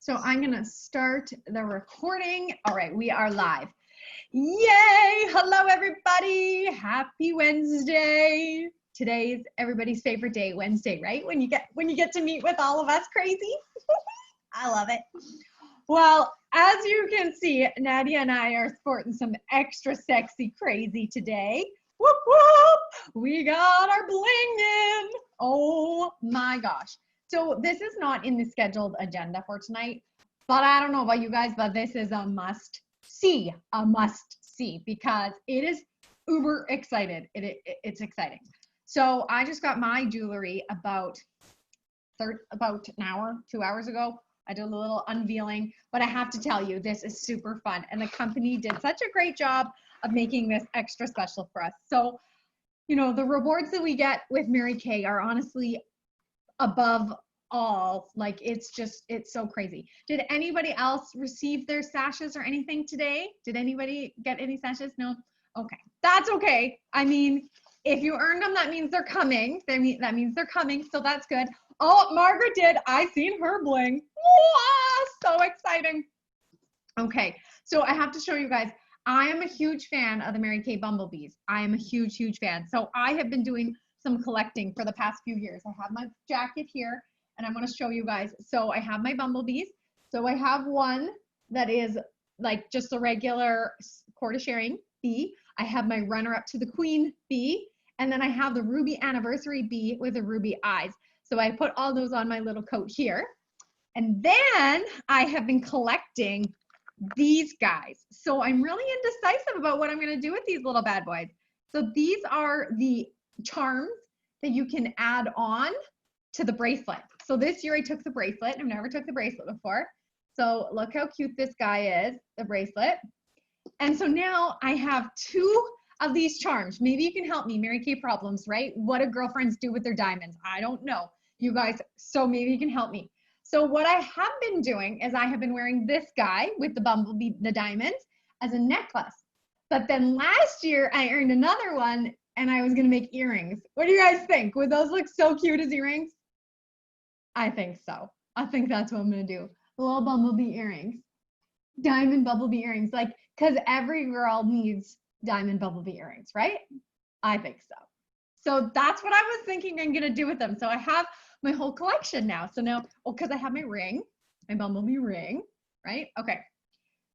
So I'm gonna start the recording. All right, we are live. Yay! Hello, everybody. Happy Wednesday. Today's everybody's favorite day, Wednesday, right? When you get to meet with all of us crazy. I love it. Well, as you can see, Nadia and I are sporting some extra sexy crazy today. Whoop, whoop. We got our bling in. Oh my gosh. So this is not in the scheduled agenda for tonight, but I don't know about you guys, but this is a must see because it is uber excited. It's exciting. So I just got my jewelry about an hour, 2 hours ago. I did a little unveiling, but I have to tell you, this is super fun. And the company did such a great job of making this extra special for us. So, you know, the rewards that we get with Mary Kay are honestly above all. Like, it's so crazy. Did anybody else receive their sashes or anything today? Did anybody get any sashes? No? Okay, that's okay. I mean, if you earned them, that means they're coming. That means they're coming, so that's good. Oh, Margaret did. I seen her bling. So exciting. Okay, so I have to show you guys. I am a huge fan of the Mary Kay Bumblebees. I am a huge, huge fan. So I have been doing some collecting for the past few years. I have my jacket here, and I'm going to show you guys. So I have my bumblebees. So I have one that is like just a regular court-of-sharing bee. I have my runner-up to the queen bee, and then I have the ruby anniversary bee with the ruby eyes. So I put all those on my little coat here. And then I have been collecting these guys. So I'm really indecisive about what I'm going to do with these little bad boys. So these are the charms that you can add on to the bracelet. So this year I took the bracelet. I've never took the bracelet before. So look how cute this guy is, the bracelet. And so now I have 2 of these charms. Maybe you can help me, Mary Kay problems, right? What do girlfriends do with their diamonds? I don't know, you guys. So maybe you can help me. So what I have been doing is I have been wearing this guy with the bumblebee, the diamonds, as a necklace. But then last year I earned another one and I was gonna make earrings. What do you guys think? Would those look so cute as earrings? I think so. I think that's what I'm gonna do. Little bumblebee earrings. Diamond bumblebee earrings. Like, because every girl needs diamond bumblebee earrings, right? I think so. So that's what I was thinking I'm gonna do with them. So I have my whole collection now. So now, because I have my ring, my bumblebee ring, right? Okay.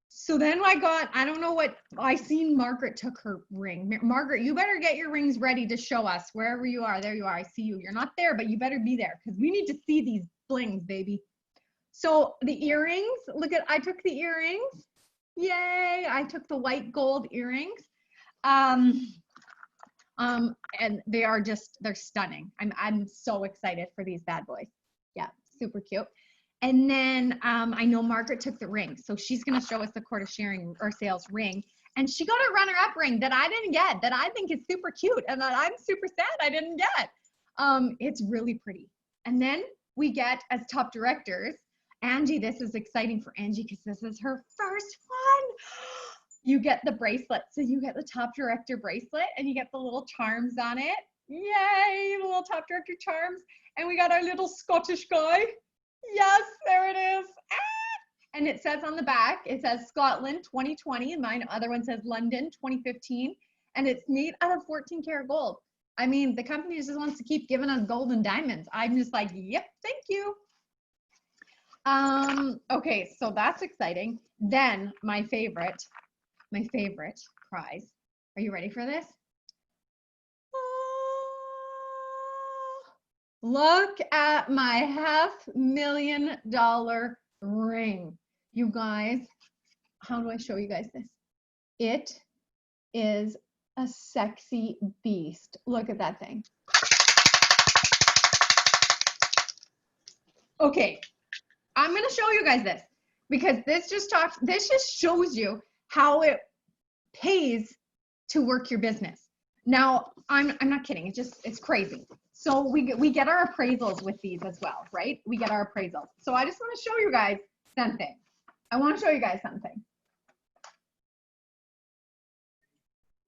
So then I don't know what, I seen Margaret took her ring. Margaret, you better get your rings ready to show us wherever you are. There you are, I see you. You're not there, but you better be there because we need to see these blings, baby. So the earrings, look at, I took the earrings. Yay, I took the white gold earrings. And they're stunning. I'm so excited for these bad boys. Yeah, super cute. And then I know Margaret took the ring, so she's gonna show us the court-of-sharing or sales ring. And she got a runner-up ring that I didn't get, that I think is super cute and that I'm super sad I didn't get. It's really pretty. And then we get, as top directors, Angie, this is exciting for Angie because this is her first one. You get the bracelet. So you get the top director bracelet and you get the little charms on it. Yay, the little top director charms. And we got our little Scottish guy. Yes, there it is. Ah! And it says on the back, it says Scotland 2020, and mine other one says London 2015. And it's made out of 14 karat gold. I mean, the company just wants to keep giving us gold and diamonds. I'm just like, yep, thank you. Okay, so that's exciting. Then my favorite prize. Are you ready for this? Look at my $500,000 ring. You guys, how do I show you guys this? It is a sexy beast. Look at that thing. Okay, I'm gonna show you guys this because this just shows you how it pays to work your business. Now, I'm not kidding. It's crazy. So we get our appraisals with these as well, right? We get our appraisals. So I just want to show you guys something.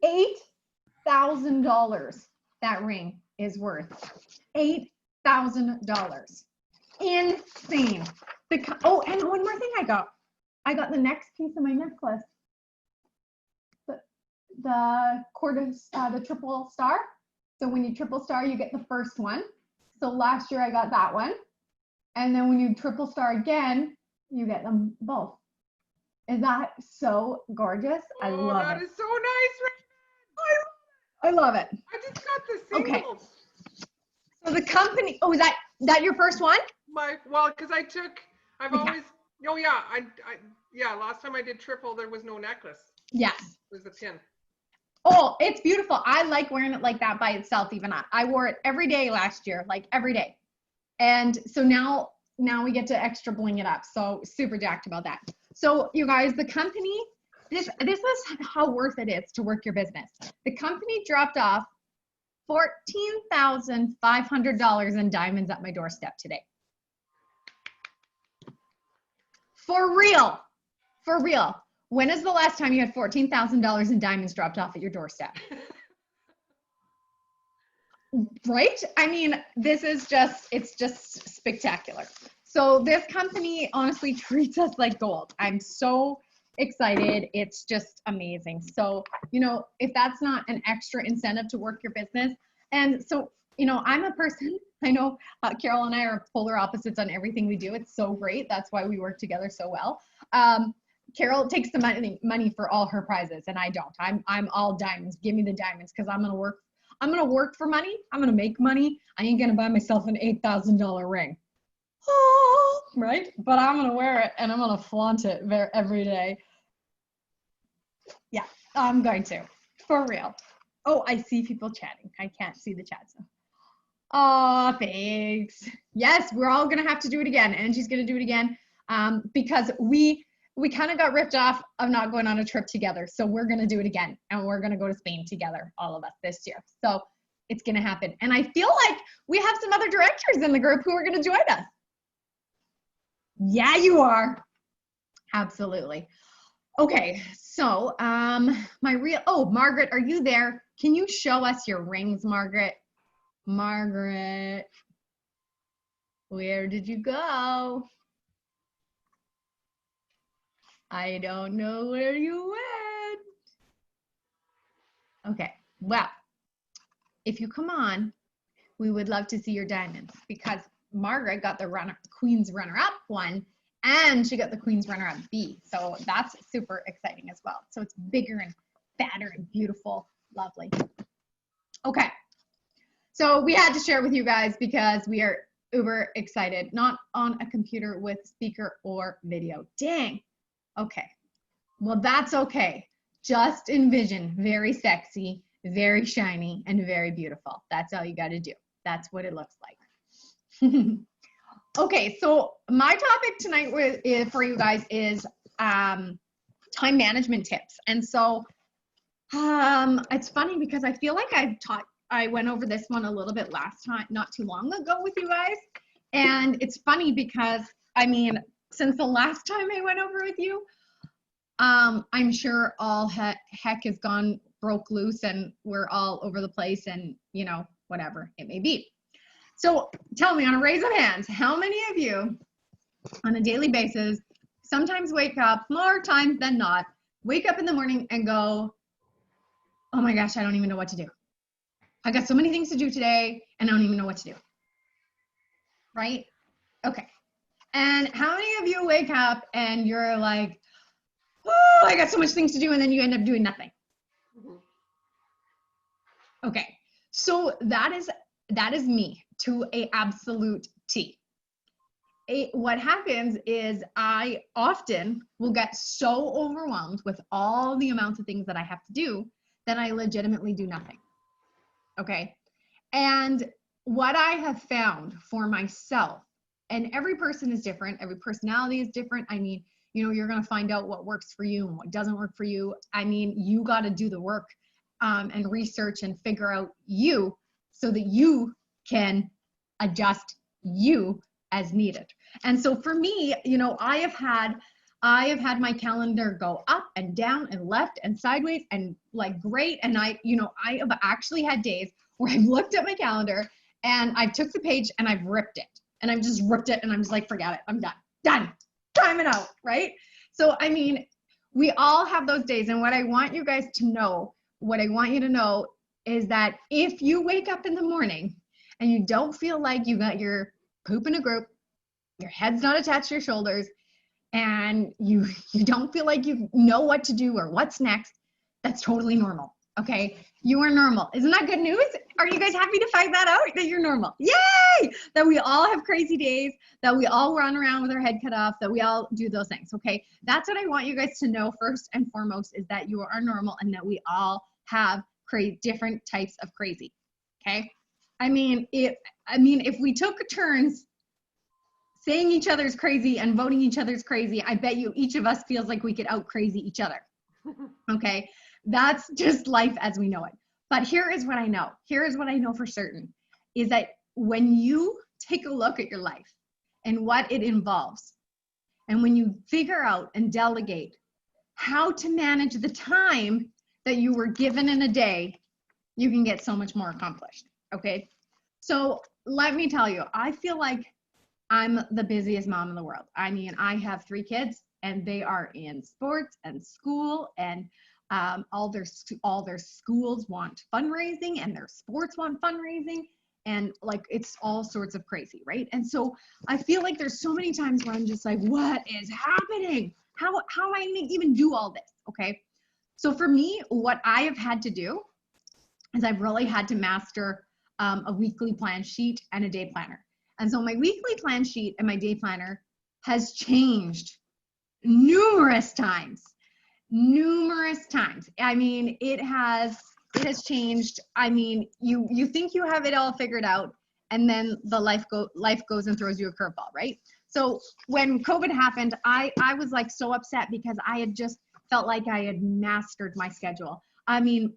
$8,000 that ring is worth. $8,000. Insane. Oh, and one more thing I got the next piece of my necklace. The the triple star. So when you triple star, you get the first one. So last year I got that one. And then when you triple star again, you get them both. Is that so gorgeous? I love it. That is so nice. I love it. I just got the singles. Okay. So the company, oh, is that your first one? Because I've always, last time I did triple, there was no necklace. Yes. It was the pin. Oh, it's beautiful. I like wearing it like that by itself. Even I wore it every day last year, like every day. And so now we get to extra bling it up. So super jacked about that. So you guys, the company, this is how worth it is to work your business. The company dropped off $14,500 in diamonds at my doorstep today. For real. For real. When is the last time you had $14,000 in diamonds dropped off at your doorstep? Right? I mean, it's just spectacular. So this company honestly treats us like gold. I'm so excited. It's just amazing. So, if that's not an extra incentive to work your business. And so, I'm a person, I know Carol and I are polar opposites on everything we do. It's so great. That's why we work together so well. Carol takes the money for all her prizes, and I don't. I'm all diamonds. Give me the diamonds, because I'm gonna work for money. I'm gonna make money. I ain't gonna buy myself an $8,000 ring. Oh, right? But I'm gonna wear it and I'm gonna flaunt it every day. Yeah, I'm going to, for real. Oh, I see people chatting. I can't see the chat. So. Oh, thanks. Yes, we're all gonna have to do it again. Angie's gonna do it again because we kind of got ripped off of not going on a trip together. So we're gonna do it again, and we're gonna go to Spain together, all of us this year. So it's gonna happen. And I feel like we have some other directors in the group who are gonna join us. Yeah, you are. Absolutely. Okay, so Margaret, are you there? Can you show us your rings, Margaret? Margaret, where did you go? I don't know where you went. Okay, well, if you come on, we would love to see your diamonds, because Margaret got the Queen's runner-up one, and she got the Queen's runner-up B. So that's super exciting as well. So it's bigger and fatter and beautiful. Lovely. Okay. So we had to share with you guys because we are uber excited. Not on a computer with speaker or video. Dang. Okay. Well, that's okay. Just envision very sexy, very shiny, and very beautiful. That's all you got to do. That's what it looks like. Okay, so my topic tonight for you guys is time management tips. And so it's funny because I feel like I went over this one a little bit last time, not too long ago with you guys. And it's funny because, I mean, since the last time I went over with you, I'm sure all heck has broke loose, and we're all over the place, and whatever it may be. So tell me, on a raise of hands, how many of you on a daily basis sometimes wake up, more times than not, wake up in the morning and go, oh my gosh, I don't even know what to do. I got so many things to do today and I don't even know what to do. Right? Okay. And how many of you wake up and you're like, oh, I got so much things to do, and then you end up doing nothing? Okay. So that is me to a absolute T. What happens is I often will get so overwhelmed with all the amounts of things that I have to do that I legitimately do nothing. Okay. And what I have found for myself, and every person is different, every personality is different. I mean, you're going to find out what works for you and what doesn't work for you. I mean, you got to do the work and research and figure out you so that you can adjust you as needed. And so for me, I have had my calendar go up and down and left and sideways and like great. And I have actually had days where I've looked at my calendar and I took the page and I've ripped it, and I've just ripped it, and I'm just like, forget it, I'm done. done, time it out, right? So, I mean, we all have those days. And what I want you guys to know, what I want you to know is that if you wake up in the morning and you don't feel like you got your poop in a group, your head's not attached to your shoulders, and you don't feel like you know what to do or what's next, that's totally normal. Okay, you are normal. Isn't that good news? Are you guys happy to find that out, that you're normal? Yay! That we all have crazy days, that we all run around with our head cut off, that we all do those things, okay? That's what I want you guys to know first and foremost, is that you are normal and that we all have different types of crazy, okay? I mean, if we took turns saying each other's crazy and voting each other's crazy, I bet you each of us feels like we could out crazy each other, okay? That's just life as we know it. But here is what I know. Here is what I know for certain, is that when you take a look at your life and what it involves, and when you figure out and delegate how to manage the time that you were given in a day, you can get so much more accomplished, okay? So let me tell you, I feel like I'm the busiest mom in the world. I mean, I have 3 kids and they are in sports and school, and all their schools want fundraising and their sports want fundraising, and like it's all sorts of crazy, right? And so I feel like there's so many times where I'm just like, what is happening? How I even do all this, okay? So for me, what I have had to do is I've really had to master a weekly plan sheet and a day planner. And so my weekly plan sheet and my day planner has changed numerous times. I mean, it has changed. I mean, you think you have it all figured out, and then the life goes and throws you a curveball, right? So when COVID happened, I was like so upset because I had just felt like I had mastered my schedule. I mean,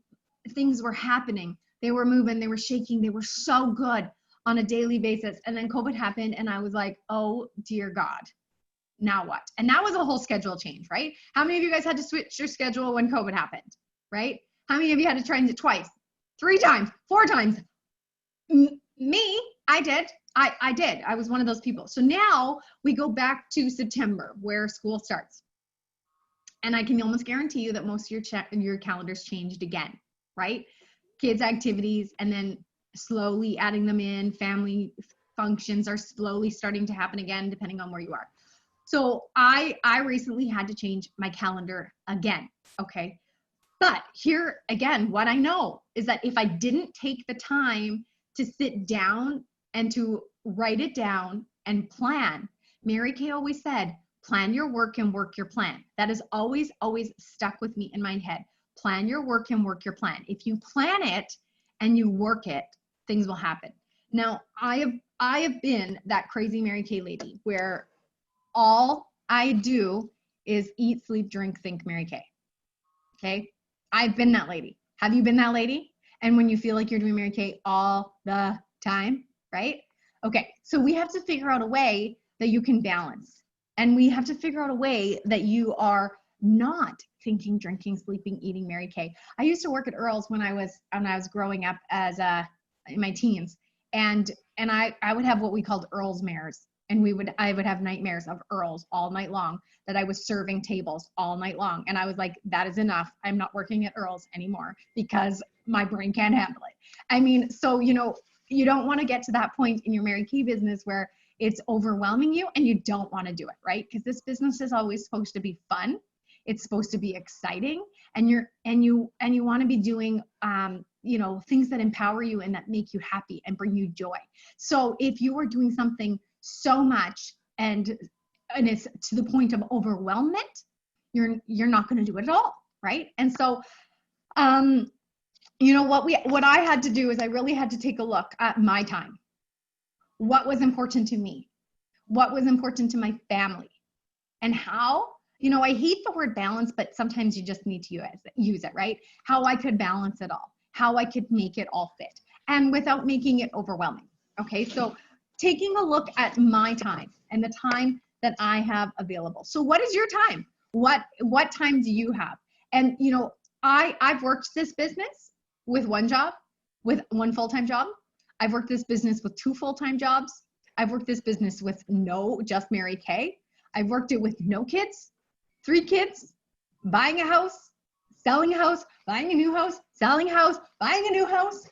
things were happening. They were moving, they were shaking, they were so good on a daily basis. And then COVID happened and I was like, oh dear God, now what? And that was a whole schedule change, right? How many of you guys had to switch your schedule when COVID happened, right? How many of you had to change it twice, 3 times, 4 times? Me, I did. I did. I was one of those people. So now we go back to September where school starts. And I can almost guarantee you that most of your calendars changed again, right? Kids' activities, and then slowly adding them in. Family functions are slowly starting to happen again, depending on where you are. So I recently had to change my calendar again, okay? But here again, what I know is that if I didn't take the time to sit down and to write it down and plan, Mary Kay always said, plan your work and work your plan. That is always, always stuck with me in my head. Plan your work and work your plan. If you plan it and you work it, things will happen. Now, I have been that crazy Mary Kay lady where all I do is eat, sleep, drink, think Mary Kay. Okay? I've been that lady. Have you been that lady? And when you feel like you're doing Mary Kay all the time, right? Okay, so we have to figure out a way that you can balance. And we have to figure out a way that you are not thinking, drinking, sleeping, eating Mary Kay. I used to work at Earl's when I was growing up as in my teens, and I would have what we called Earl's mares, and I would have nightmares of Earl's all night long, that I was serving tables all night long, and I was like, that is enough. I'm not working at Earl's anymore because my brain can't handle it. I mean, so you don't want to get to that point in your Mary Kay business where it's overwhelming you and you don't want to do it, right? Because this business is always supposed to be fun. It's supposed to be exciting, and you want to be doing things that empower you and that make you happy and bring you joy. So if you are doing something so much and it's to the point of overwhelmment, you're not going to do it at all, right? And so what I had to do is I really had to take a look at my time. What was important to me? What was important to my family? And how, I hate the word balance, but sometimes you just need to use it, right? How I could balance it all, how I could make it all fit, and without making it overwhelming. Okay, so taking a look at my time and the time that I have available. So what is your time? What time do you have? And I've worked this business with one job, with one full-time job. I've worked this business with 2 full-time jobs. I've worked this business with just Mary Kay. I've worked it with no kids, 3 kids, buying a house, selling a house, buying a new house, selling a house, buying a new house,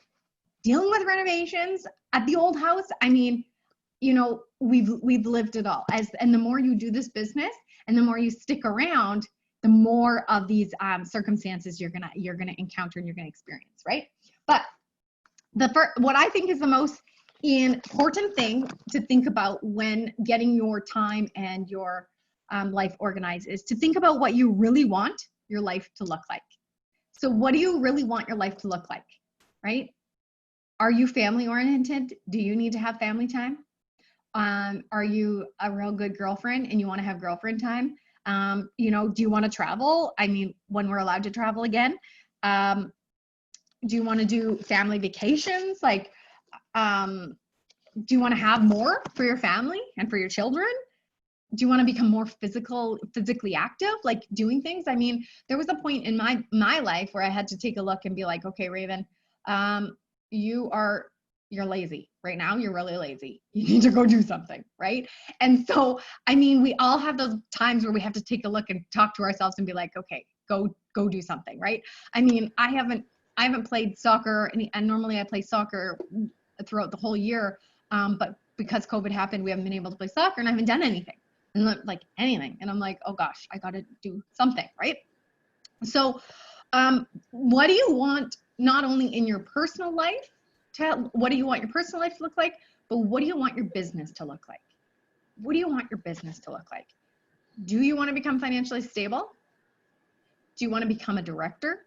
dealing with renovations at the old house. I mean, you know, we've lived it all. And the more you do this business and the more you stick around, the more of these circumstances you're gonna encounter and you're gonna experience, right? But what I think is the most important thing to think about when getting your time and your life organized is to think about what you really want your life to look like. So what do you really want your life to look like, right? Are you family oriented? Do you need to have family time? Are you a real good girlfriend and you want to have girlfriend time? You know, do you want to travel? I mean, when we're allowed to travel again, do you want to do family vacations? Like, do you want to have more for your family and for your children? Do you want to become more physically active, like doing things? I mean, there was a point in my life where I had to take a look and be like, okay, Raven, you're lazy right now. You're really lazy. You need to go do something, right? And so, I mean, we all have those times where we have to take a look and talk to ourselves and be like, okay, go do something, right? I mean, I haven't played soccer, and normally I play soccer throughout the whole year, but because COVID happened, we haven't been able to play soccer, and I haven't done anything, and like anything. And I'm like, oh gosh, I got to do something, right? So, what do you want not only in your personal life? What do you want your personal life to look like? But what do you want your business to look like? What do you want your business to look like? Do you want to become financially stable? Do you want to become a director?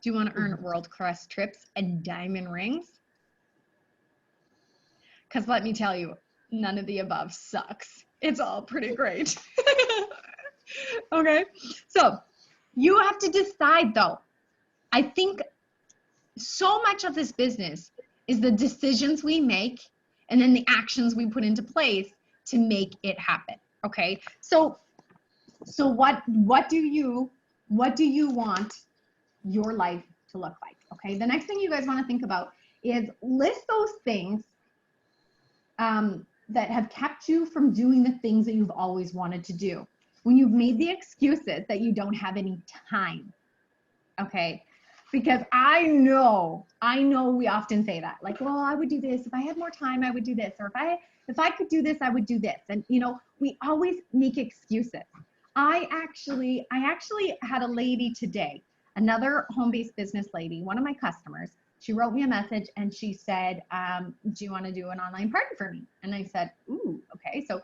Do you want to earn world-class trips and diamond rings? Because let me tell you, none of the above sucks. It's all pretty great. Okay, so you have to decide though. I think so much of this business is the decisions we make and then the actions we put into place to make it happen. Okay, so what do you want your life to look like? Okay, the next thing you guys want to think about is list those things that have kept you from doing the things that you've always wanted to do. When you've made the excuses that you don't have any time. Okay, because I know we often say that, like, well, I would do this if I had more time, I would do this, or if I could do this, I would do this. And you know, we always make excuses. I actually had a lady today, another home-based business lady, one of my customers. She wrote me a message and she said, do you want to do an online party for me? And I said, ooh, okay. So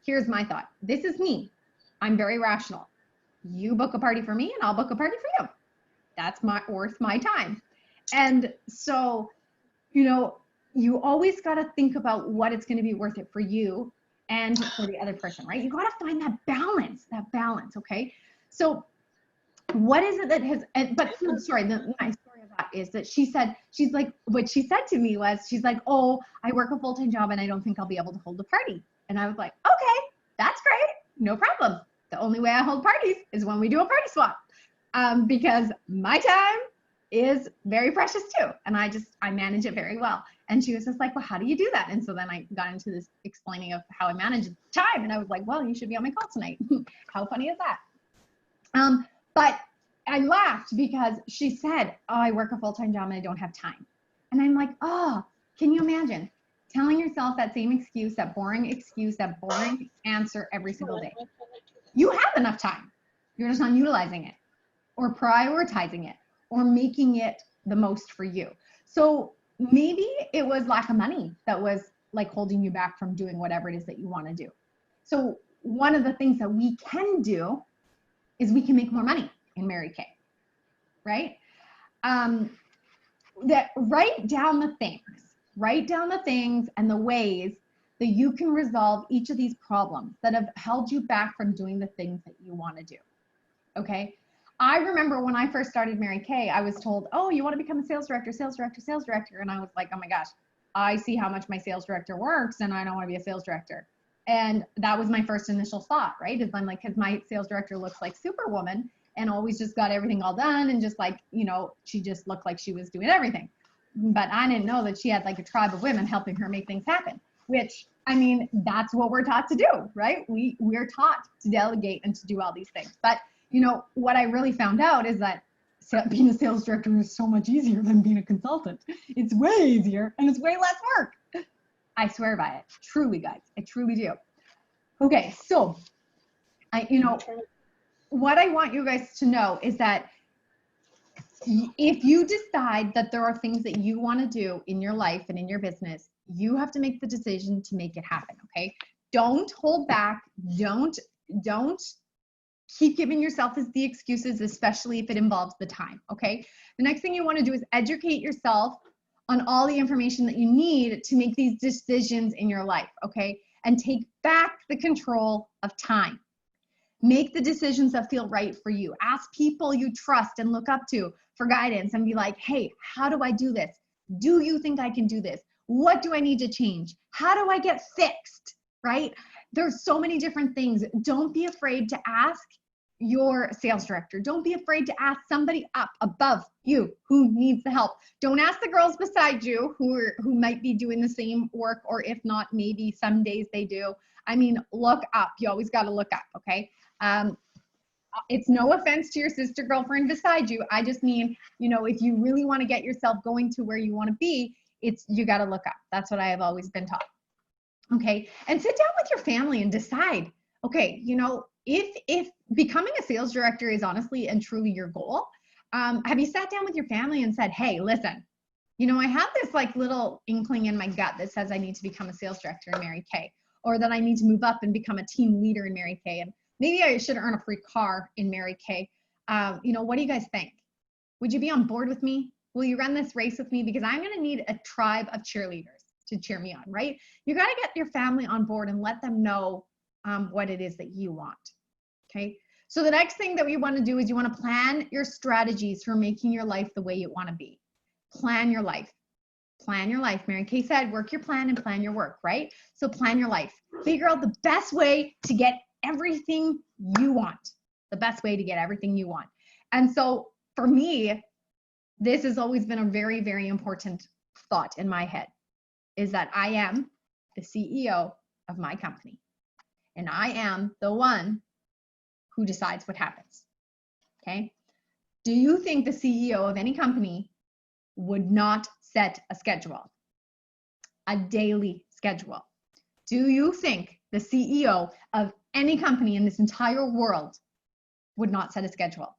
here's my thought. This is me. I'm very rational. You book a party for me and I'll book a party for you. That's worth my time. And so, you know, you always got to think about what it's going to be worth it for you and for the other person, right? You got to find that balance, okay? So what is it that has, but sorry, my story of that is that she's like, what she said to me was, she's like, oh, I work a full-time job and I don't think I'll be able to hold a party. And I was like, okay, that's great. No problem. The only way I hold parties is when we do a party swap. Because my time is very precious too. And I manage it very well. And she was just like, well, how do you do that? And so then I got into this explaining of how I manage time. And I was like, well, you should be on my call tonight. How funny is that? But I laughed because she said, oh, I work a full-time job and I don't have time. And I'm like, oh, can you imagine telling yourself that same excuse, that boring answer every single day? You have enough time. You're just not utilizing it or prioritizing it or making it the most for you. So maybe it was lack of money that was like holding you back from doing whatever it is that you want to do. So one of the things that we can do is we can make more money in Mary Kay, right? That write down the things and the ways that you can resolve each of these problems that have held you back from doing the things that you want to do. Okay. I remember when I first started Mary Kay, I was told, oh, you want to become a sales director. And I was like, oh my gosh, I see how much my sales director works and I don't want to be a sales director. And that was my first initial thought, right? Is I'm like, because my sales director looks like Superwoman and always just got everything all done. And just like, you know, she just looked like she was doing everything. But I didn't know that she had like a tribe of women helping her make things happen, which I mean, that's what we're taught to do, right? We're taught to delegate and to do all these things. But, you know, what I really found out is that being a sales director is so much easier than being a consultant. It's way easier and it's way less work. I swear by it. Truly, guys. I truly do. Okay, so what I want you guys to know is that if you decide that there are things that you want to do in your life and in your business, you have to make the decision to make it happen, okay? Don't hold back. Don't keep giving yourself the excuses, especially if it involves the time, okay? The next thing you want to do is educate yourself on all the information that you need to make these decisions in your life, okay? And take back the control of time. Make the decisions that feel right for you. Ask people you trust and look up to for guidance and be like, hey, how do I do this? Do you think I can do this? What do I need to change? How do I get fixed, right? There's so many different things. Don't be afraid to ask your sales director. Don't be afraid to ask somebody up above you who needs the help. Don't ask the girls beside you who might be doing the same work, or if not, maybe some days they do. I mean, look up. You always got to look up, okay? It's no offense to your sister girlfriend beside you. I just mean, you know, if you really want to get yourself going to where you want to be, you got to look up. That's what I have always been taught. Okay. And sit down with your family and decide, okay, you know, if becoming a sales director is honestly and truly your goal, have you sat down with your family and said, hey, listen, you know, I have this like little inkling in my gut that says I need to become a sales director in Mary Kay, or that I need to move up and become a team leader in Mary Kay, and maybe I should earn a free car in Mary Kay. You know, what do you guys think? Would you be on board with me? Will you run this race with me? Because I'm going to need a tribe of cheerleaders to cheer me on, right? You got to get your family on board and let them know what it is that you want. Okay. So the next thing that we want to do is you want to plan your strategies for making your life the way you want to be. Plan your life. Plan your life. Mary Kay said, work your plan and plan your work, right? So plan your life. Figure out the best way to get everything you want. The best way to get everything you want. And so for me, this has always been a very, very important thought in my head, is that I am the CEO of my company. And I am the one who decides what happens. Okay? Do you think the CEO of any company would not set a schedule? A daily schedule? Do you think the CEO of any company in this entire world would not set a schedule?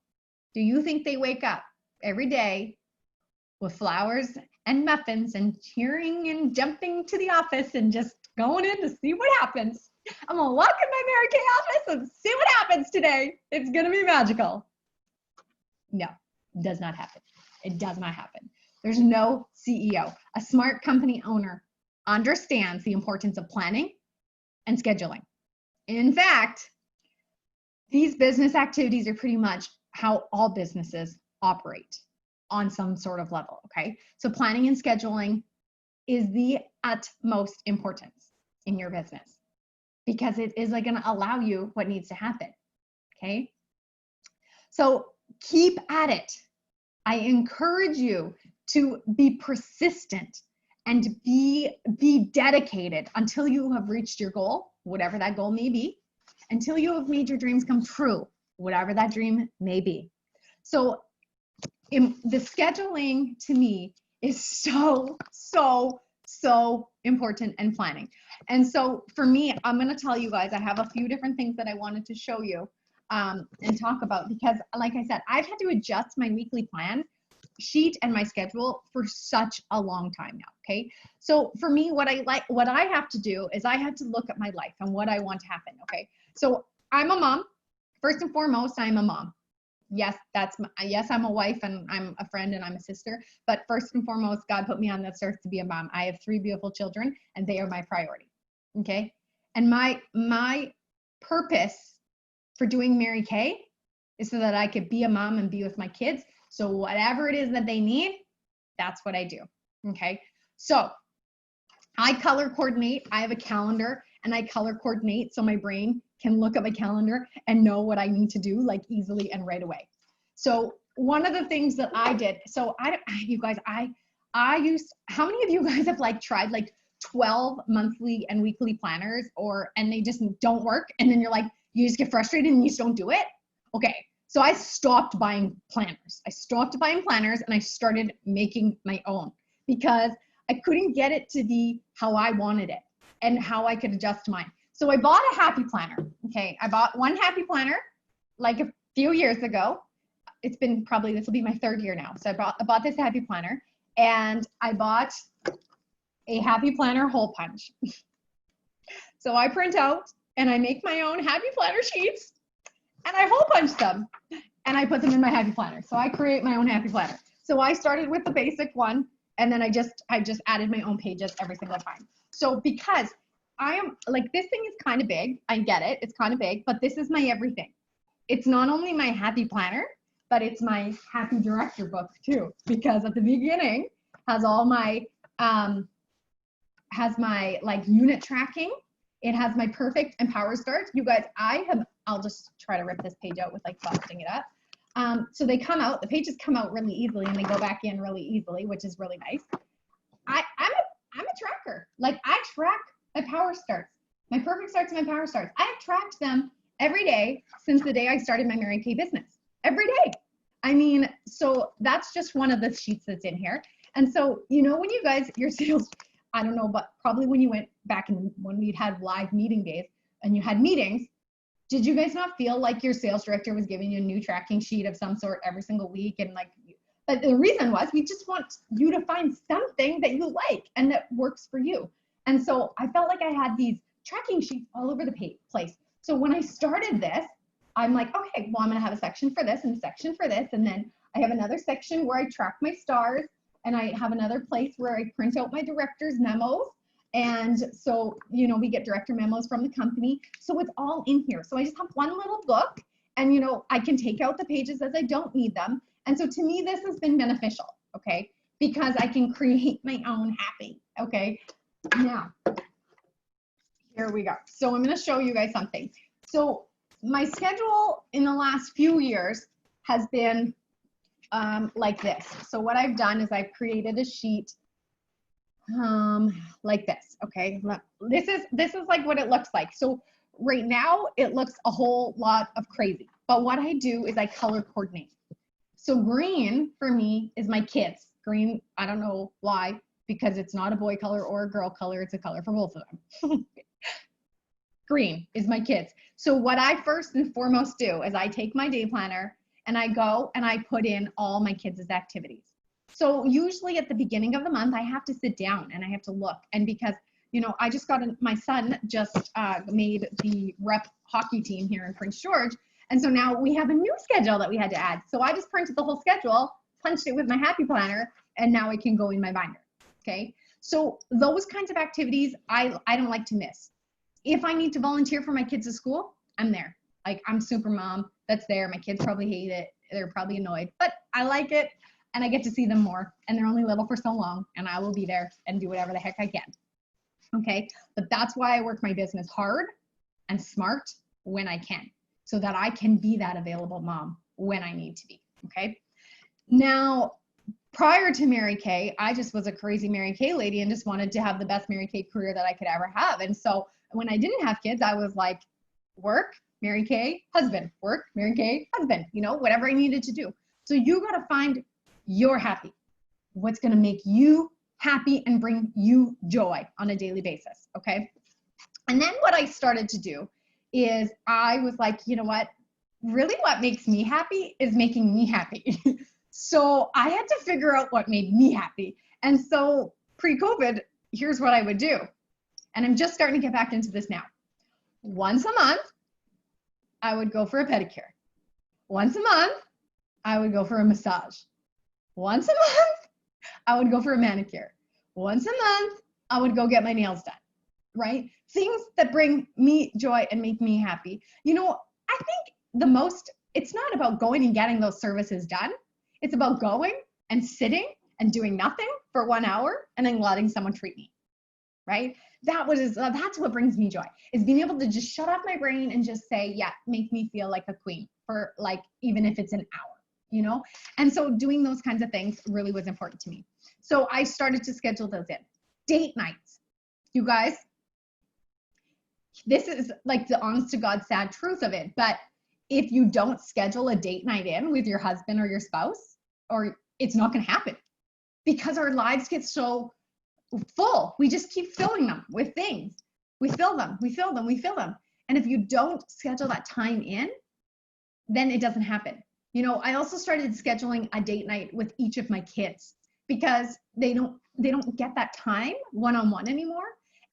Do you think they wake up every day with flowers and muffins and cheering and jumping to the office and just going in to see what happens? I'm gonna walk in my Mary Kay office and see what happens today. It's gonna be magical. No, it does not happen. It does not happen. There's no CEO. A smart company owner understands the importance of planning and scheduling. In fact, these business activities are pretty much how all businesses operate on some sort of level, okay? So planning and scheduling is the utmost importance in your business, because it is like gonna allow you what needs to happen, okay? So keep at it. I encourage you to be persistent and be dedicated until you have reached your goal, whatever that goal may be, until you have made your dreams come true, whatever that dream may be. So the scheduling to me is so important, and planning. And so for me, I'm going to tell you guys, I have a few different things that I wanted to show you and talk about, because like I said, I've had to adjust my weekly plan sheet and my schedule for such a long time now. Okay. So for me, what I have to do is I have to look at my life and what I want to happen. Okay. So I'm a mom. First and foremost, I'm a mom. Yes, I'm a wife, and I'm a friend, and I'm a sister. But first and foremost, God put me on this earth to be a mom. I have 3 beautiful children, and they are my priority. Okay. And my purpose for doing Mary Kay is so that I could be a mom and be with my kids. So whatever it is that they need, that's what I do. Okay. So I color coordinate. I have a calendar, and I color coordinate so my brain can look at my calendar and know what I need to do, like easily and right away. So one of the things that I did, so you guys, how many of you guys have like tried like 12 monthly and weekly planners and they just don't work. And then you're like, you just get frustrated and you just don't do it. Okay. So I stopped buying planners. And I started making my own because I couldn't get it to be how I wanted it and how I could adjust mine. So I bought a happy planner. Okay. I bought one happy planner like a few years ago. It's been probably, this will be my 3rd year now. So I bought this happy planner and I bought a happy planner hole punch. So I print out and I make my own happy planner sheets and I hole punch them and I put them in my happy planner. So I create my own happy planner. So I started with the basic one and then I just added my own pages every single time. So because I am like, this thing is kind of big. I get it. It's kind of big, but this is my everything. It's not only my happy planner, but it's my happy director book too, because at the beginning has all my, has my like unit tracking. It has my perfect and power starts. You guys, I'll just try to rip this page out with like busting it up. So they come out, the pages come out really easily and they go back in really easily, which is really nice. I'm a tracker. Like I track my power starts, my perfect starts, and my power starts. I have tracked them every day since the day I started my Mary Kay business. Every day. I mean, so that's just one of the sheets that's in here. And so, you know, when you guys, your sales, I don't know, but probably when you went back in when we'd had live meeting days and you had meetings, did you guys not feel like your sales director was giving you a new tracking sheet of some sort every single week? And like, but the reason was we just want you to find something that you like and that works for you. And so I felt like I had these tracking sheets all over the place. So when I started this, I'm like, okay, well, I'm going to have a section for this and a section for this. And then I have another section where I track my stars. And I have another place where I print out my director's memos. And so, you know, we get director memos from the company. So it's all in here. So I just have one little book and, you know, I can take out the pages as I don't need them. And so to me, this has been beneficial, okay? Because I can create my own happy, okay? Now, here we go. So I'm going to show you guys something. So my schedule in the last few years has been like this. So what I've done is I've created a sheet like this. Okay, this is like what it looks like. So right now it looks a whole lot of crazy, but what I do is I color coordinate. So green for me is my kids. Green, I don't know why, because it's not a boy color or a girl color. It's a color for both of them. Green is my kids. So what I first and foremost do is I take my day planner and I go and I put in all my kids' activities. So usually at the beginning of the month, I have to sit down and I have to look. And because, you know, I just got, my son just made the rep hockey team here in Prince George. And so now we have a new schedule that we had to add. So I just printed the whole schedule, punched it with my happy planner, and now it can go in my binder, okay? So those kinds of activities, I don't like to miss. If I need to volunteer for my kids at school, I'm there. Like I'm super mom that's there. My kids probably hate it. They're probably annoyed, but I like it and I get to see them more and they're only little for so long and I will be there and do whatever the heck I can. Okay. But that's why I work my business hard and smart when I can so that I can be that available mom when I need to be. Okay. Now, prior to Mary Kay, I just was a crazy Mary Kay lady and just wanted to have the best Mary Kay career that I could ever have. And so when I didn't have kids, I was like, work, Mary Kay, husband, work, Mary Kay, husband, you know, whatever I needed to do. So you got to find your happy, what's going to make you happy and bring you joy on a daily basis. Okay. And then what I started to do is I was like, you know what, really what makes me happy is making me happy. So I had to figure out what made me happy. And so pre-COVID, here's what I would do. And I'm just starting to get back into this now. Once a month, I would go for a pedicure. Once a month, I would go for a massage. Once a month, I would go for a manicure. Once a month, I would go get my nails done, right? Things that bring me joy and make me happy. You know, I think it's not about going and getting those services done. It's about going and sitting and doing nothing for 1 hour and then letting someone treat me, right? That's what brings me joy, is being able to just shut off my brain and just say, yeah, make me feel like a queen for like, even if it's an hour, you know? And so doing those kinds of things really was important to me. So I started to schedule those in. Date nights. You guys, this is like the honest to God sad truth of it. But if you don't schedule a date night in with your husband or your spouse, or it's not going to happen, because our lives get so full. We just keep filling them with things. We fill them. And if you don't schedule that time in, then it doesn't happen. You know, I also started scheduling a date night with each of my kids because they don't get that time one-on-one anymore.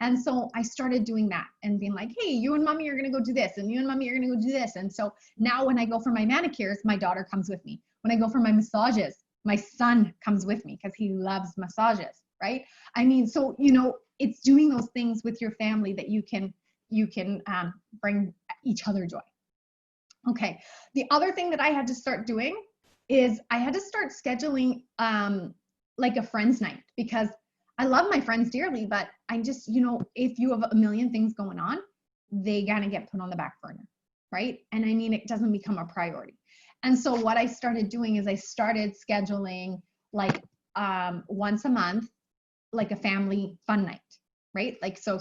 And so I started doing that and being like, hey, you and mommy are going to go do this, and you and mommy are going to go do this. And so now when I go for my manicures, my daughter comes with me. When I go for my massages, my son comes with me because he loves massages, right? I mean, so, you know, it's doing those things with your family that you can bring each other joy. Okay. The other thing that I had to start doing is I had to start scheduling like a friends night, because I love my friends dearly, but I just, you know, if you have a million things going on, they gotta get put on the back burner, right? And I mean, it doesn't become a priority. And so what I started doing is I started scheduling like once a month, like a family fun night, right? Like, so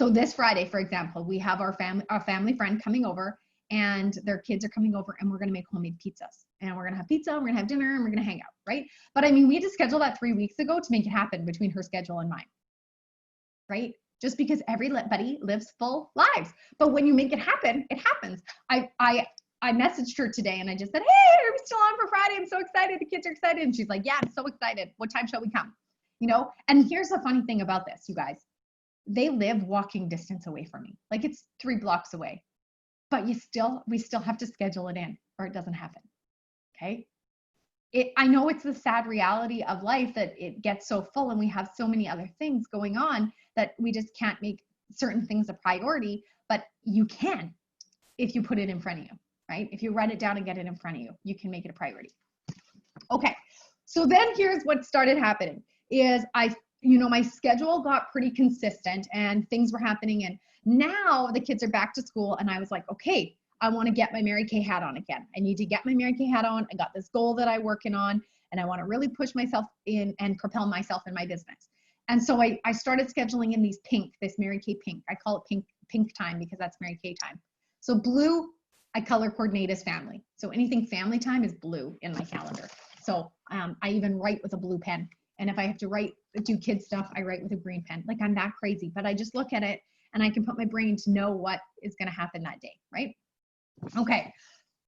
this Friday, for example, we have our family friend coming over, and their kids are coming over, and we're going to make homemade pizzas, and we're going to have pizza, we're going to have dinner, and we're going to hang out, right? But I mean, we had to schedule that 3 weeks ago to make it happen between her schedule and mine, right? Just because everybody lives full lives. But when you make it happen, it happens. I messaged her today and I just said, hey, are we still on for Friday? I'm so excited. The kids are excited. And she's like, yeah, I'm so excited. What time shall we come? You know? And here's the funny thing about this, you guys. They live walking distance away from me. Like, it's 3 blocks away. But we still have to schedule it in, or it doesn't happen. Okay. I know it's the sad reality of life that it gets so full and we have so many other things going on that we just can't make certain things a priority, but you can if you put it in front of you, right? If you write it down and get it in front of you, you can make it a priority. Okay. So then here's what started happening is my schedule got pretty consistent and things were happening, and now the kids are back to school, and I was like, okay, I want to get my Mary Kay hat on again. I need to get my Mary Kay hat on. I got this goal that I'm working on, and I want to really push myself in and propel myself in my business. And so I started scheduling in this Mary Kay pink. I call it pink time because that's Mary Kay time. So blue, I color coordinate as family. So anything family time is blue in my calendar. So I even write with a blue pen. And if I have to do kid stuff, I write with a green pen. Like, I'm that crazy, but I just look at it and I can put my brain to know what is going to happen that day, right? Okay.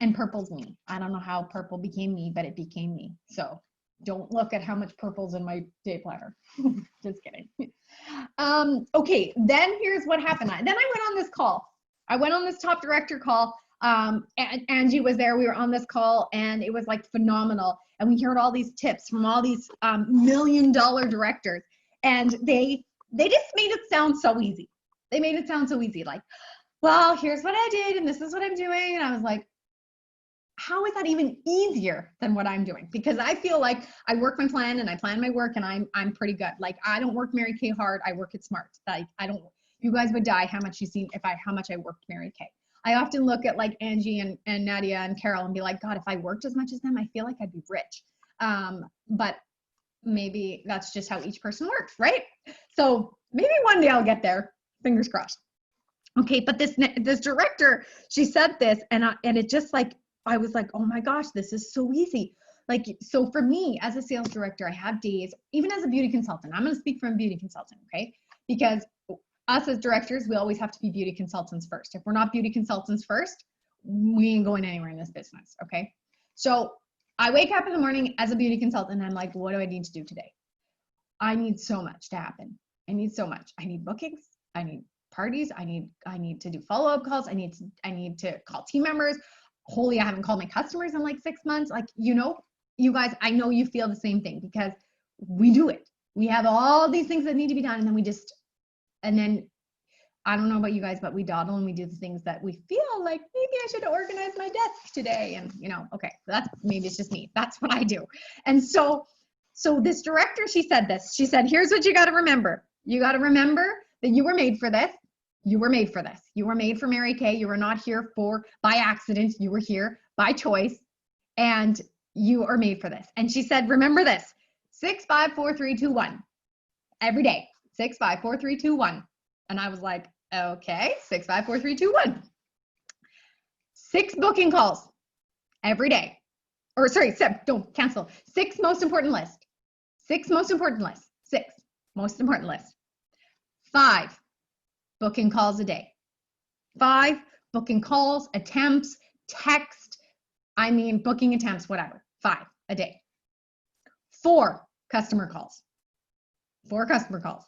And purple's me. I don't know how purple became me, but it became me. So don't look at how much purple's in my day planner. Just kidding. Okay. Then here's what happened. Then I went on this call. I went on this top director call. And Angie was there. We were on this call and it was like phenomenal. And we heard all these tips from all these $1 million directors. And they just made it sound so easy. They made it sound so easy. Like, well, here's what I did and this is what I'm doing. And I was like, how is that even easier than what I'm doing? Because I feel like I work my plan and I plan my work and I'm pretty good. Like, I don't work Mary Kay hard. I work it smart. Like, you guys would die how much I worked Mary Kay. I often look at like Angie and Nadia and Carol and be like, God, if I worked as much as them, I feel like I'd be rich. But maybe that's just how each person works, right? So maybe one day I'll get there. Fingers crossed. Okay, but this director, she said this, and it just like, I was like, oh my gosh, this is so easy. Like, so for me as a sales director, I have days, even as a beauty consultant, I'm going to speak from a beauty consultant, okay? Because us as directors, we always have to be beauty consultants first. If we're not beauty consultants first, we ain't going anywhere in this business, okay? So I wake up in the morning as a beauty consultant and I'm like, what do I need to do today? I need so much to happen. I need so much. I need bookings. I need parties. I need to do follow-up calls. I need to call team members. Holy, I haven't called my customers in like 6 months. Like, you know, you guys, I know you feel the same thing because we do it. We have all these things that need to be done, and then I don't know about you guys, but we dawdle and we do the things that we feel like maybe I should organize my desk today. And, you know, okay, maybe it's just me. That's what I do. And so this director, she said this. She said, here's what you got to remember. You got to remember that you were made for this. You were made for this. You were made for Mary Kay. You were not here by accident. You were here by choice, and you are made for this. And she said, remember this: 6, 5, 4, 3, 2, 1. Every day, 6, 5, 4, 3, 2, 1. And I was like, okay, 6, 5, 4, 3, 2, 1. 6 booking calls every day. Or sorry, 7, don't cancel. 6 most important list. 6 most important list. 6 most important list. 5 booking calls a day. 5 booking calls, attempts, text, booking attempts, whatever. 5 a day. 4 customer calls. 4 customer calls.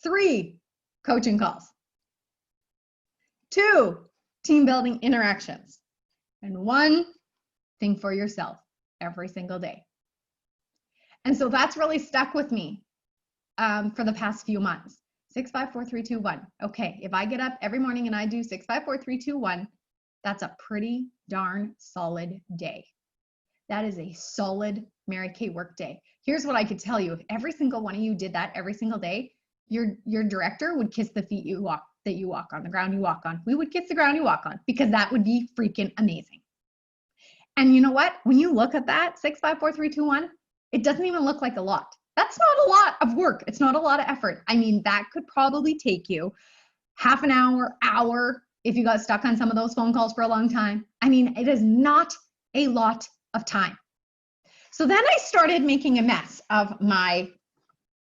3 coaching calls. 2 team building interactions. And 1 thing for yourself every single day. And so that's really stuck with me for the past few months. 6, 5, 4, 3, 2, 1. Okay, if I get up every morning and I do 6, 5, 4, 3, 2, 1, that's a pretty darn solid day. That is a solid Mary Kay work day. Here's what I could tell you. If every single one of you did that every single day, your director would kiss the feet that you walk on, the ground you walk on. We would kiss the ground you walk on, because that would be freaking amazing. And you know what? When you look at that, 6, 5, 4, 3, 2, 1, it doesn't even look like a lot. That's not a lot of work. It's not a lot of effort. That could probably take you half an hour, if you got stuck on some of those phone calls for a long time. It is not a lot of time. So then I started making a mess of my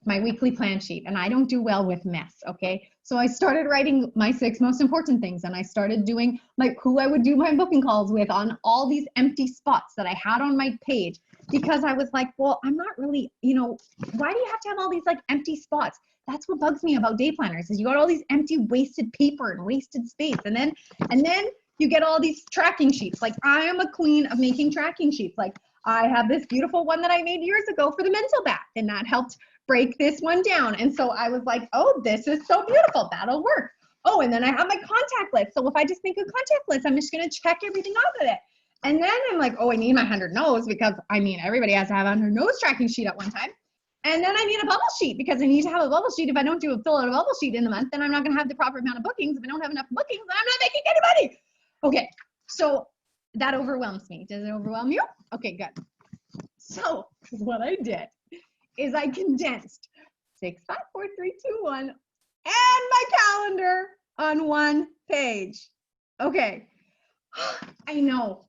weekly plan sheet, and I don't do well with mess, okay? So I started writing my 6 most important things, and I started doing who I would do my booking calls with on all these empty spots that I had on my page, because I was like, well, I'm not really, why do you have to have all these empty spots? That's what bugs me about day planners, is you got all these empty wasted paper and wasted space, and then you get all these tracking sheets. I am a queen of making tracking sheets. I have this beautiful one that I made years ago for the mental bath, and that helped break this one down. And so I was like, oh, this is so beautiful. That'll work. Oh, and then I have my contact list. So if I just make a contact list, I'm just going to check everything off of it. And then I'm like, oh, I need my 100 no's, because everybody has to have a 100 no's tracking sheet at one time. And then I need a bubble sheet, because I need to have a bubble sheet. If I don't fill out a bubble sheet in a month, then I'm not going to have the proper amount of bookings. If I don't have enough bookings, then I'm not making any money. Okay. So that overwhelms me. Does it overwhelm you? Okay, good. So what I did is I condensed 6, 5, 4, 3, 2, 1 and my calendar on one page. Okay. I know.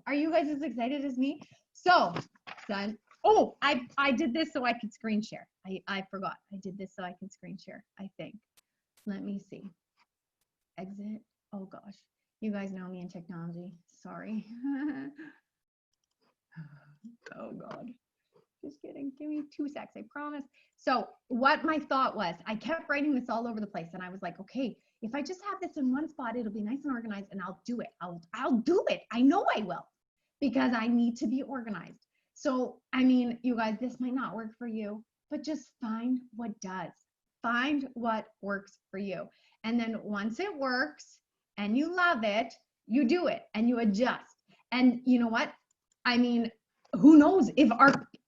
Are you guys as excited as me? So, done. Oh, I did this so I could screen share. I forgot. I did this so I could screen share, I think. Let me see. Exit. Oh gosh. You guys know me in technology. Sorry. Oh God. Just kidding. Give me 2 seconds, I promise. So what my thought was, I kept writing this all over the place, and I was like, okay, if I just have this in one spot, it'll be nice and organized, and I'll do it. I'll do it. I know I will, because I need to be organized. So, you guys, this might not work for you, but just find what does. Find what works for you. And then once it works and you love it, you do it and you adjust. And you know what? Who knows if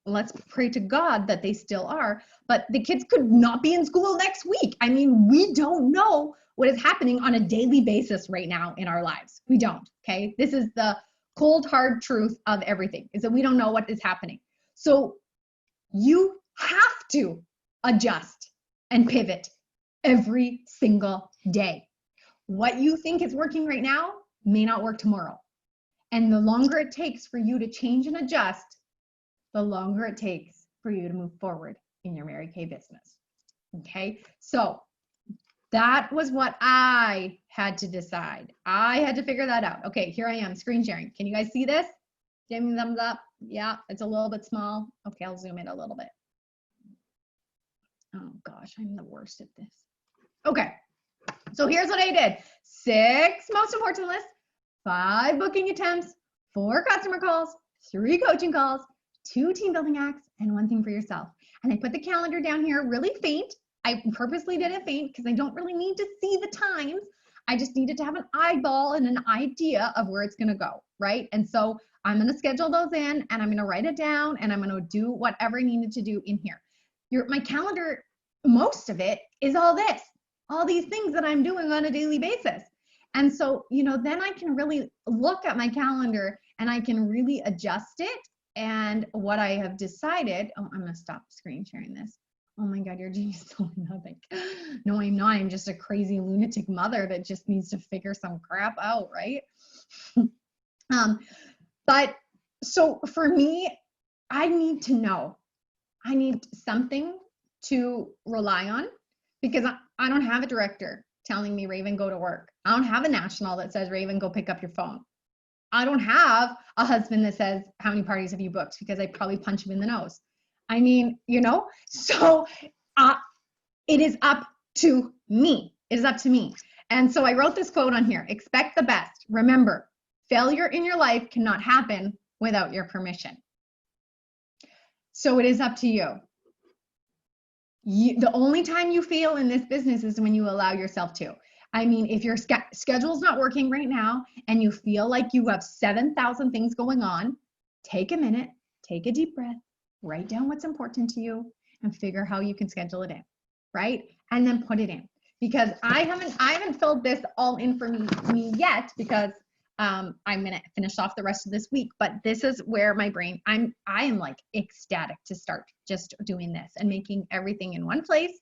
let's pray to God that they still are, but the kids could not be in school next week. We don't know what is happening on a daily basis right now in our lives. We don't, okay? This is the cold, hard truth of everything, is that we don't know what is happening. So you have to adjust and pivot every single day. What you think is working right now may not work tomorrow. And the longer it takes for you to change and adjust, the longer it takes for you to move forward in your Mary Kay business. Okay, so that was what I had to decide. I had to figure that out. Okay, here I am screen sharing. Can you guys see this? Give me a thumbs up. Yeah, it's a little bit small. Okay, I'll zoom in a little bit. Oh gosh, I'm the worst at this. Okay, so here's what I did. 6 most important lists, 5 booking attempts, 4 customer calls, 3 coaching calls, 2 team building acts, and 1 thing for yourself. And I put the calendar down here really faint. I purposely did it faint because I don't really need to see the times. I just needed to have an eyeball and an idea of where it's going to go, right? And so I'm going to schedule those in, and I'm going to write it down, and I'm going to do whatever I needed to do in here. My calendar, most of it is all this, all these things that I'm doing on a daily basis. And so, then I can really look at my calendar and I can really adjust it. And what I have decided, oh, I'm going to stop screen sharing this. Oh my God, you're a genius. Oh, nothing. No, I'm not. I'm just a crazy lunatic mother that just needs to figure some crap out, right? But so for me, I need to know. I need something to rely on because I don't have a director telling me, Raven, go to work. I don't have a national that says, Raven, go pick up your phone. I don't have a husband that says, how many parties have you booked? Because I probably punch him in the nose. I mean, so it is up to me. It is up to me. And so I wrote this quote on here: expect the best. Remember, failure in your life cannot happen without your permission. So it is up to you. The only time you fail in this business is when you allow yourself to. I mean, if your schedule's not working right now and you feel like you have 7,000 things going on, take a minute, take a deep breath, write down what's important to you, and figure how you can schedule it in, right? And then put it in. Because I haven't filled this all in for me yet, because I'm gonna finish off the rest of this week. But this is where my brain, I am like ecstatic to start just doing this and making everything in one place,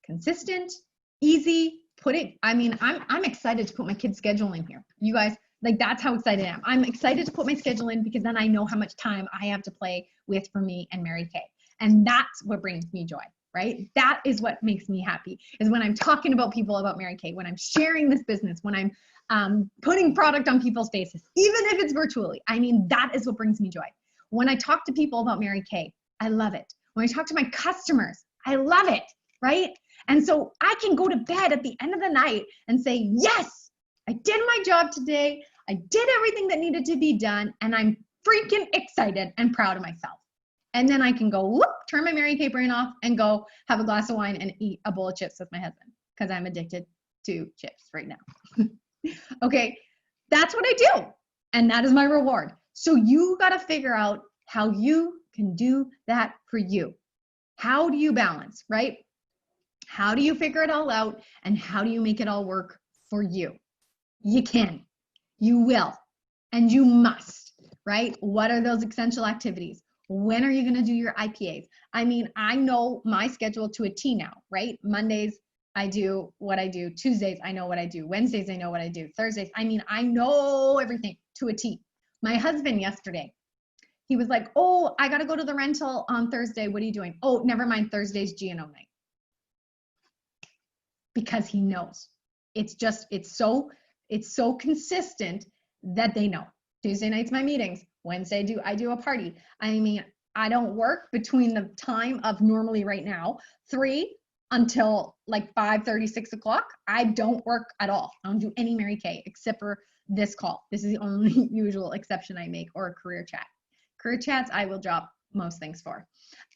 consistent, easy. I'm excited to put my kid's schedule in here. You guys, like, that's how excited I am. I'm excited to put my schedule in because then I know how much time I have to play with for me and Mary Kay. And that's what brings me joy, right? That is what makes me happy, is when I'm talking about people about Mary Kay, when I'm sharing this business, when I'm putting product on people's faces, even if it's virtually. I mean, that is what brings me joy. When I talk to people about Mary Kay, I love it. When I talk to my customers, I love it, right? And so I can go to bed at the end of the night and say, yes, I did my job today. I did everything that needed to be done. And I'm freaking excited and proud of myself. And then I can go, whoop, turn my Mary Kay brain off and go have a glass of wine and eat a bowl of chips with my husband, because I'm addicted to chips right now. Okay, that's what I do. And that is my reward. So you got to figure out how you can do that for you. How do you balance, right? How do you figure it all out, and how do you make it all work for you? You can, you will, and you must, right? What are those essential activities? When are you going to do your IPAs? I mean, I know my schedule to a T now, right? Mondays, I do what I do. Tuesdays, I know what I do. Wednesdays, I know what I do. Thursdays, I mean, I know everything to a T. My husband yesterday, he was like, oh, I got to go to the rental on Thursday. What are you doing? Oh, never mind. Thursday's GNO night. Because he knows. It's so consistent that they know. Tuesday night's my meetings. Wednesday I do a party. I mean, I don't work between the time of normally right now 3 until like 5:30, 6 o'clock. I don't work at all. I don't do any Mary Kay except for this call. This is the only usual exception I make, or a career chat. Career chats I will drop most things for.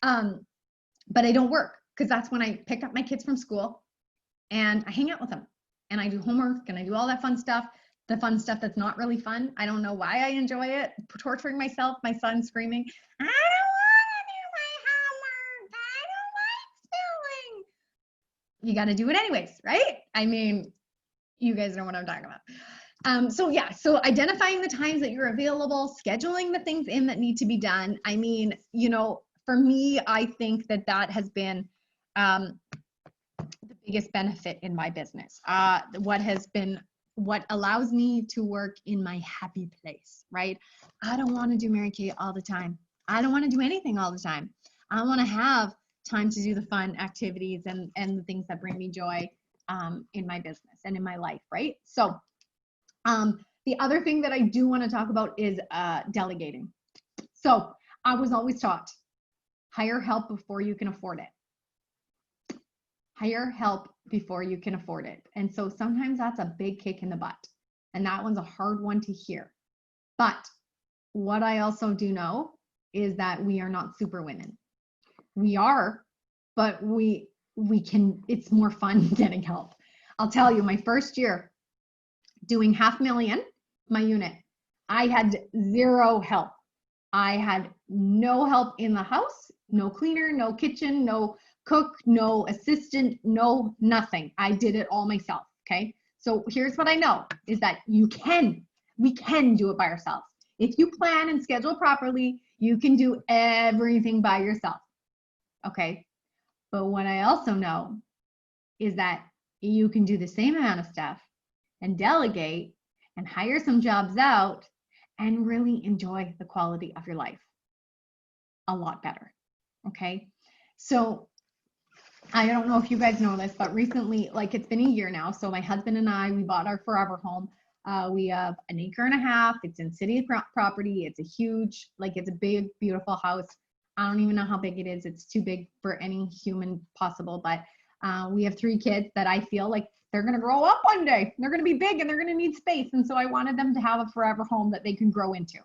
But I don't work, because that's when I pick up my kids from school and I hang out with them and I do homework and I do all that fun stuff. The fun stuff that's not really fun. I don't know why I enjoy it. Torturing myself, my son screaming, I don't want to do my homework. I don't like spelling. You got to do it anyways, right? I mean, you guys know what I'm talking about. So identifying the times that you're available, scheduling the things in that need to be done. I mean, for me, I think that has been the biggest benefit in my business. What allows me to work in my happy place, right? I don't want to do Mary Kay all the time. I don't want to do anything all the time. I want to have time to do the fun activities and the things that bring me joy in my business and in my life, right? So the other thing that I do want to talk about is delegating. So I was always taught, hire help before you can afford it. Hire help before you can afford it. And so sometimes that's a big kick in the butt. And that one's a hard one to hear. But what I also do know is that we are not super women. We are, but we can, it's more fun getting help. I'll tell you, my first year doing $500,000, my unit, I had zero help. I had no help in the house, no cleaner, no kitchen, no cook, no assistant, no nothing. I did it all myself, okay? So here's what I know is that we can do it by ourselves. If you plan and schedule properly, you can do everything by yourself, okay? But what I also know is that you can do the same amount of stuff and delegate and hire some jobs out and really enjoy the quality of your life a lot better. Okay. So I don't know if you guys know this, but recently, like it's been a year now. So my husband and I, we bought our forever home. We have an acre and a half. It's in city property. It's a huge, like it's a big, beautiful house. I don't even know how big it is. It's too big for any human possible, but we have 3 kids that I feel like they're going to grow up one day. They're going to be big and they're going to need space. And so I wanted them to have a forever home that they can grow into.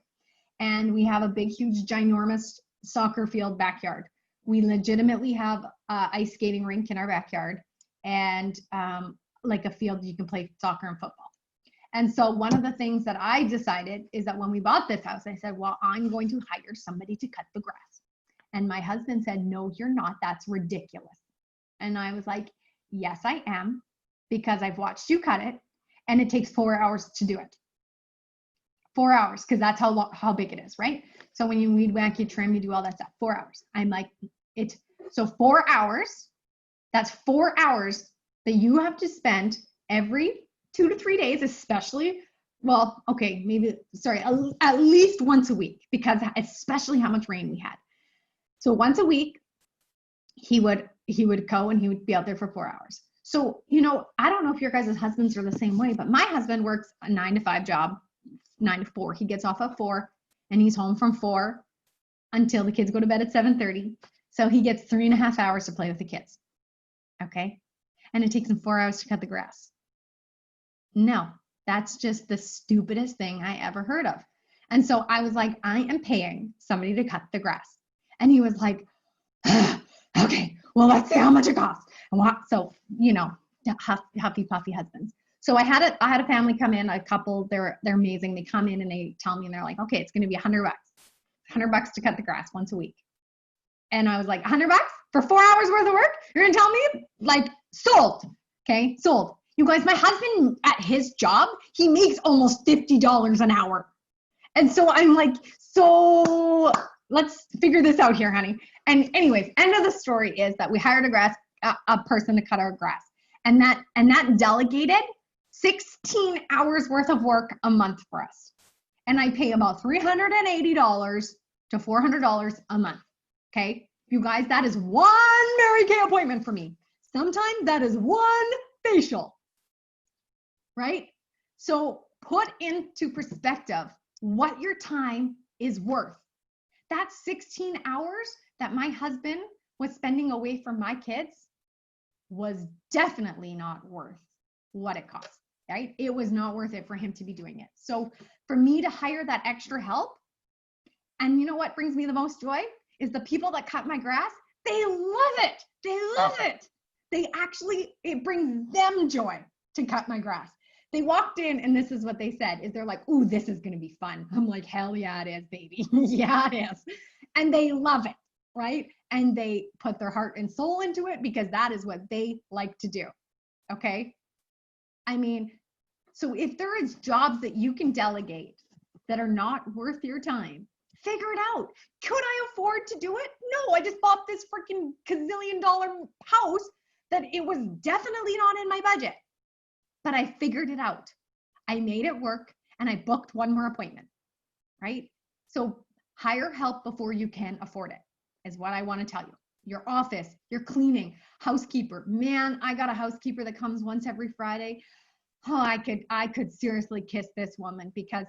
And we have a big, huge, ginormous soccer field backyard. We legitimately have ice skating rink in our backyard and like a field you can play soccer and football. And so one of the things that I decided is that when we bought this house, I said, well, I'm going to hire somebody to cut the grass. And my husband said, no, you're not. That's ridiculous. And I was like, yes, I am, because I've watched you cut it and it takes 4 hours to do it. 4 hours, because that's how big it is, right? So when you weed whack, you trim, you do all that stuff, 4 hours. I'm like, so 4 hours, that's 4 hours that you have to spend every 2 to 3 days, especially, well, okay, maybe, sorry, at least once a week, because especially how much rain we had. So once a week, he would go and he would be out there for 4 hours. So, you know, I don't know if your guys' husbands are the same way, but my husband works a 9 to 5 job, 9 to 4. He gets off at 4 and he's home from 4 until the kids go to bed at 7:30. So he gets 3.5 hours to play with the kids. Okay. And it takes him 4 hours to cut the grass. No, that's just the stupidest thing I ever heard of. And so I was like, I am paying somebody to cut the grass. And he was like, okay, well, let's see how much it costs. So, you know, huffy puffy husbands. So I had a family come in, a couple, they're amazing. They come in and they tell me, and they're like, okay, it's going to be $100 to cut the grass once a week. And I was like, $100 for 4 hours worth of work? You're going to tell me? Like, sold. Okay, sold. You guys, my husband at his job, he makes almost $50 an hour. And so I'm like, so let's figure this out here, honey. And anyways, end of the story is that we hired a person to cut our grass. And that delegated 16 hours worth of work a month for us. And I pay about $380 to $400 a month. Okay, you guys, that is one Mary Kay appointment for me. Sometimes that is one facial, right? So put into perspective what your time is worth. That 16 hours that my husband was spending away from my kids was definitely not worth what it cost, right? It was not worth it for him to be doing it. So for me to hire that extra help, and you know what brings me the most joy is the people that cut my grass, they love it. They love it. It brings them joy to cut my grass. They walked in and this is what they said, is they're like, ooh, this is going to be fun. I'm like, hell yeah, it is, baby. Yeah, it is. And they love it, right? And they put their heart and soul into it because that is what they like to do. Okay. I mean, so if there is jobs that you can delegate that are not worth your time, figure it out. Could I afford to do it? No, I just bought this freaking $1,000,000 house that it was definitely not in my budget. But I figured it out. I made it work and I booked one more appointment, right? So hire help before you can afford it is what I want to tell you. Your office, your cleaning, housekeeper. Man, I got a housekeeper that comes once every Friday. Oh, I could seriously kiss this woman because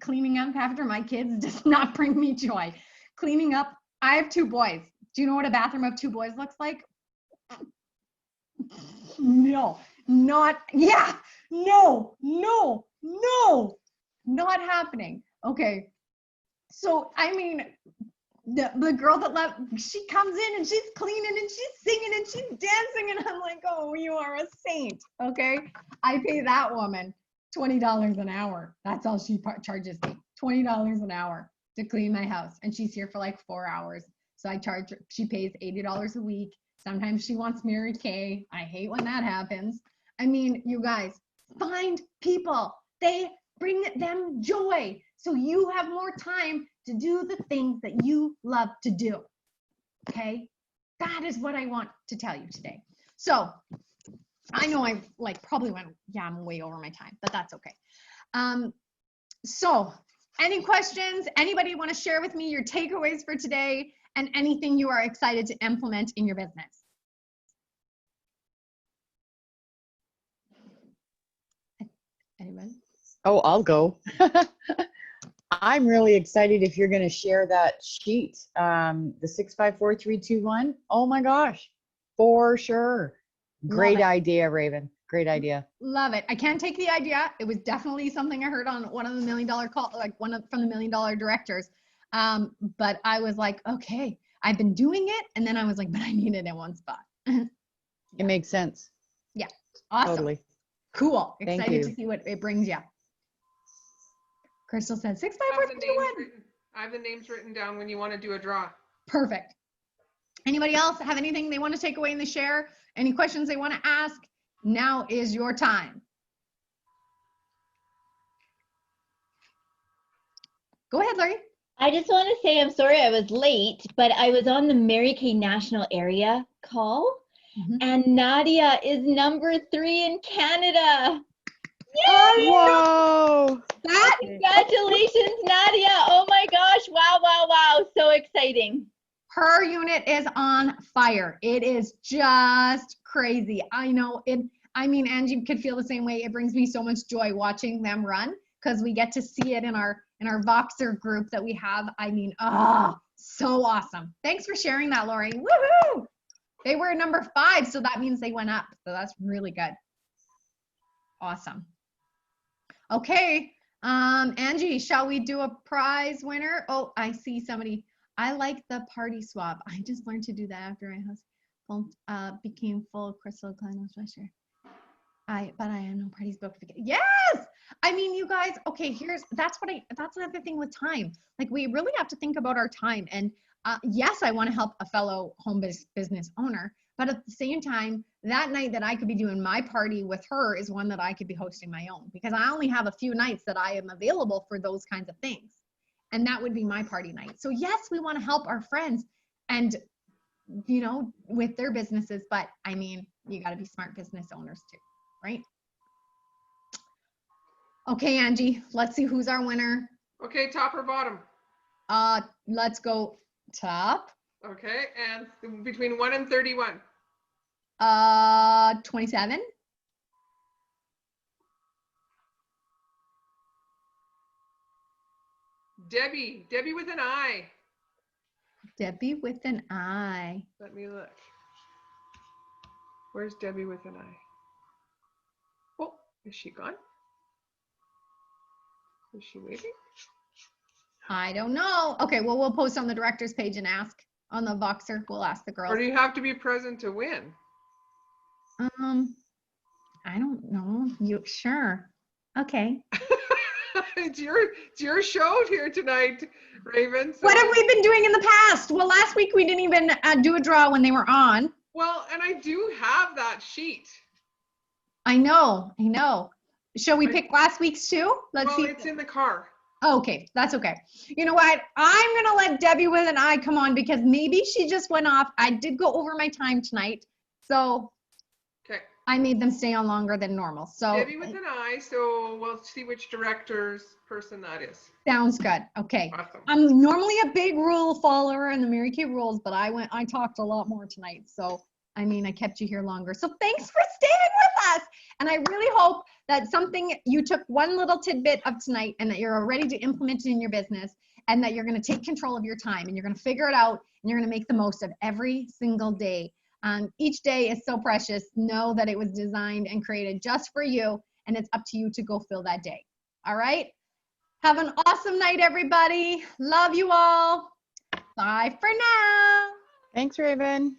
cleaning up after my kids does not bring me joy. Cleaning up, I have 2 boys. Do you know what a bathroom of 2 boys looks like? No, not happening. Okay. So, I mean, the girl that left, she comes in and she's cleaning and she's singing and she's dancing and I'm like, oh, you are a saint. Okay. I pay that woman $20 an hour. That's all she charges me. $20 an hour to clean my house. And she's here for like 4 hours. So she pays $80 a week. Sometimes she wants Mary Kay. I hate when that happens. I mean, you guys, find people. They bring them joy. So you have more time to do the things that you love to do. Okay? That is what I want to tell you today. So I know I probably went, yeah, I'm way over my time, but that's okay. So any questions? Anybody want to share with me your takeaways for today and anything you are excited to implement in your business? Anybody? Oh, I'll go. I'm really excited if you're going to share that sheet, the 654321. Oh my gosh, for sure. Great idea, Raven. Great idea. Love it. I can't take the idea. It was definitely something I heard on one of the $1 Million call, from the $1 Million directors. But I was like, okay, I've been doing it. And then I was like, but I need it in one spot. It makes sense. Yeah. Awesome. Totally. Cool. Thank Excited you. to see what it brings you. Crystal said 654321. I have the names written down when you want to do a draw. Perfect. Anybody else have anything they want to take away in the share? Any questions they want to ask? Now is your time. Go ahead, Larry. I just want to say I'm sorry I was late, but I was on the Mary Kay National Area call, and Nadia is #3 in Canada. Yay! Whoa! Congratulations, Nadia. Oh my gosh. Wow, wow, wow. So exciting. Her unit is on fire. It is just crazy. I know it. I mean, Angie could feel the same way. It brings me so much joy watching them run because we get to see it in our Voxer group that we have. I mean, so awesome. Thanks for sharing that, Lori. Woohoo! They were #5, so that means they went up. So that's really good. Awesome. Okay, Angie, shall we do a prize winner? Oh, I see somebody. I like the party swap. I just learned to do that after I became full Crystal Klein Sweatshirt. But I have no parties booked. Yes! I mean, you guys, okay, that's another thing with time. Like, we really have to think about our time. And yes, I want to help a fellow home business owner, but at the same time, that night that I could be doing my party with her is one that I could be hosting my own, because I only have a few nights that I am available for those kinds of things. And that would be my party night. So yes, we want to help our friends and, you know, with their businesses, but I mean, you got to be smart business owners too, right? Okay, Angie, let's see who's our winner. Okay, top or bottom? Let's go top. Okay, and between 1 and 31. 27. Debbie with an I. Debbie with an I. Let me look. Where's Debbie with an I? Oh, is she gone? Is she waiting? I don't know. Okay, well, we'll post on the director's page and ask on the Voxer. We'll ask the girls. Or do you have to be present to win? I don't know. You sure? Okay. It's your show here tonight, Raven. So. What have we been doing in the past? Well, last week we didn't even do a draw when they were on. Well, and I do have that sheet. I know. Shall we pick last week's too? Let's see. It's in the car. Okay, that's okay. You know what? I'm going to let Debbie with an I come on because maybe she just went off. I did go over my time tonight. So okay. I made them stay on longer than normal. So Debbie with an I, so we'll see which director's person that is. Sounds good. Okay. Awesome. I'm normally a big rule follower in the Mary Kay rules, but I talked a lot more tonight. So, I mean, I kept you here longer. So thanks for staying with us. And I really hope that you took one little tidbit of tonight and that you're ready to implement it in your business and that you're going to take control of your time and you're going to figure it out and you're going to make the most of every single day. Each day is so precious. Know that it was designed and created just for you, and it's up to you to go fill that day. All right? Have an awesome night, everybody. Love you all. Bye for now. Thanks, Raven.